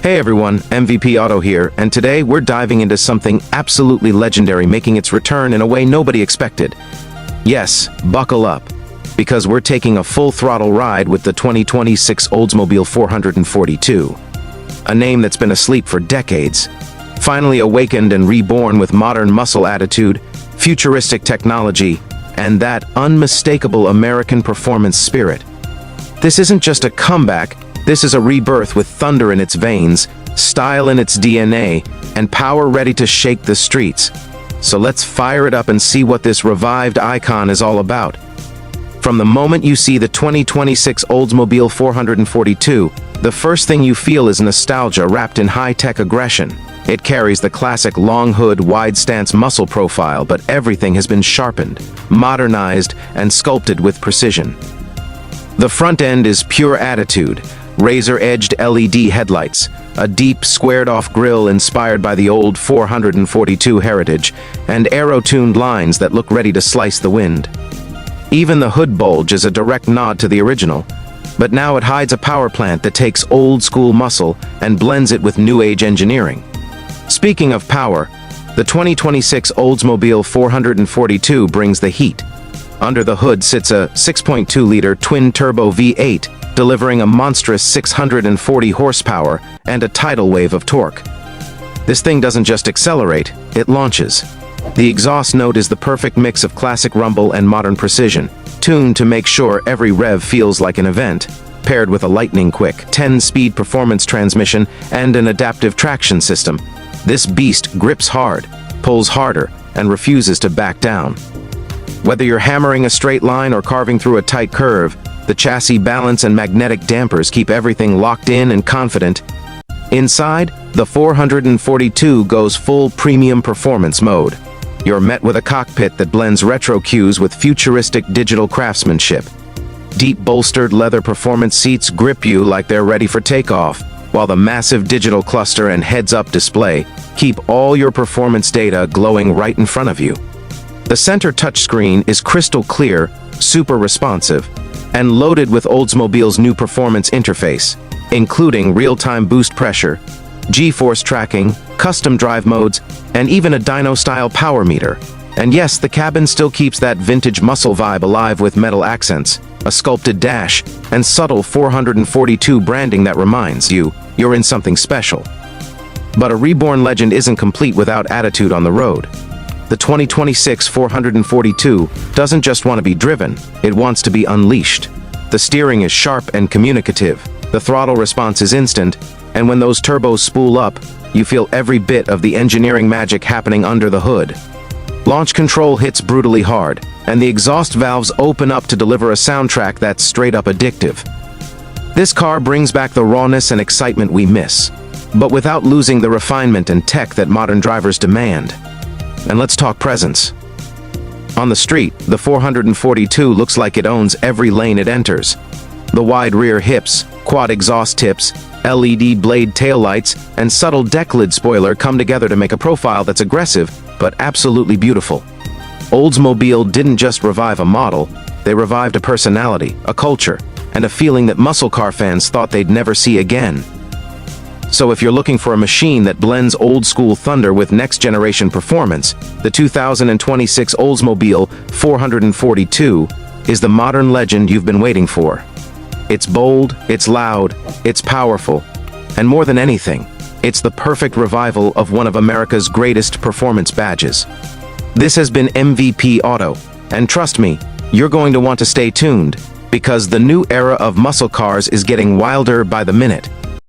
Hey everyone, MVP Auto here, and today we're diving into something absolutely legendary making its return in a way nobody expected. Yes, buckle up, because we're taking a full-throttle ride with the 2026 Oldsmobile 442. A name that's been asleep for decades, finally awakened and reborn with modern muscle attitude, futuristic technology, and that unmistakable American performance spirit. This isn't just a comeback, this is a rebirth with thunder in its veins, style in its DNA, and power ready to shake the streets. So let's fire it up and see what this revived icon is all about. From the moment you see the 2026 Oldsmobile 442, the first thing you feel is nostalgia wrapped in high-tech aggression. It carries the classic long hood, wide stance muscle profile, but everything has been sharpened, modernized, and sculpted with precision. The front end is pure attitude, razor-edged LED headlights, a deep, squared-off grille inspired by the old 442 heritage, and aero-tuned lines that look ready to slice the wind. Even the hood bulge is a direct nod to the original, but now it hides a power plant that takes old-school muscle and blends it with new-age engineering. Speaking of power, the 2026 Oldsmobile 442 brings the heat. Under the hood sits a 6.2-liter twin-turbo V8, delivering a monstrous 640 horsepower and a tidal wave of torque. This thing doesn't just accelerate, it launches. The exhaust note is the perfect mix of classic rumble and modern precision, tuned to make sure every rev feels like an event, paired with a lightning-quick 10-speed performance transmission and an adaptive traction system. This beast grips hard, pulls harder, and refuses to back down. Whether you're hammering a straight line or carving through a tight curve, the chassis balance and magnetic dampers keep everything locked in and confident. Inside, the 442 goes full premium performance mode. You're met with a cockpit that blends retro cues with futuristic digital craftsmanship. Deep bolstered leather performance seats grip you like they're ready for takeoff, while the massive digital cluster and heads-up display keep all your performance data glowing right in front of you. The center touchscreen is crystal clear, super responsive, and loaded with Oldsmobile's new performance interface, including real-time boost pressure, G-force tracking, custom drive modes, and even a dyno-style power meter. And yes, the cabin still keeps that vintage muscle vibe alive with metal accents, a sculpted dash, and subtle 442 branding that reminds you you're in something special. But a reborn legend isn't complete without attitude on the road. The 2026 442 doesn't just want to be driven, it wants to be unleashed. The steering is sharp and communicative, the throttle response is instant, and when those turbos spool up, you feel every bit of the engineering magic happening under the hood. Launch control hits brutally hard, and the exhaust valves open up to deliver a soundtrack that's straight up addictive. This car brings back the rawness and excitement we miss, but without losing the refinement and tech that modern drivers demand. And let's talk presence. On the street, the 442 looks like it owns every lane it enters. The wide rear hips, quad exhaust tips, LED blade taillights, and subtle deck lid spoiler come together to make a profile that's aggressive, but absolutely beautiful. Oldsmobile didn't just revive a model, they revived a personality, a culture, and a feeling that muscle car fans thought they'd never see again. So if you're looking for a machine that blends old-school thunder with next-generation performance, the 2026 Oldsmobile 442 is the modern legend you've been waiting for. It's bold, it's loud, it's powerful, and more than anything, it's the perfect revival of one of America's greatest performance badges. This has been MVP Auto, and trust me, you're going to want to stay tuned, because the new era of muscle cars is getting wilder by the minute.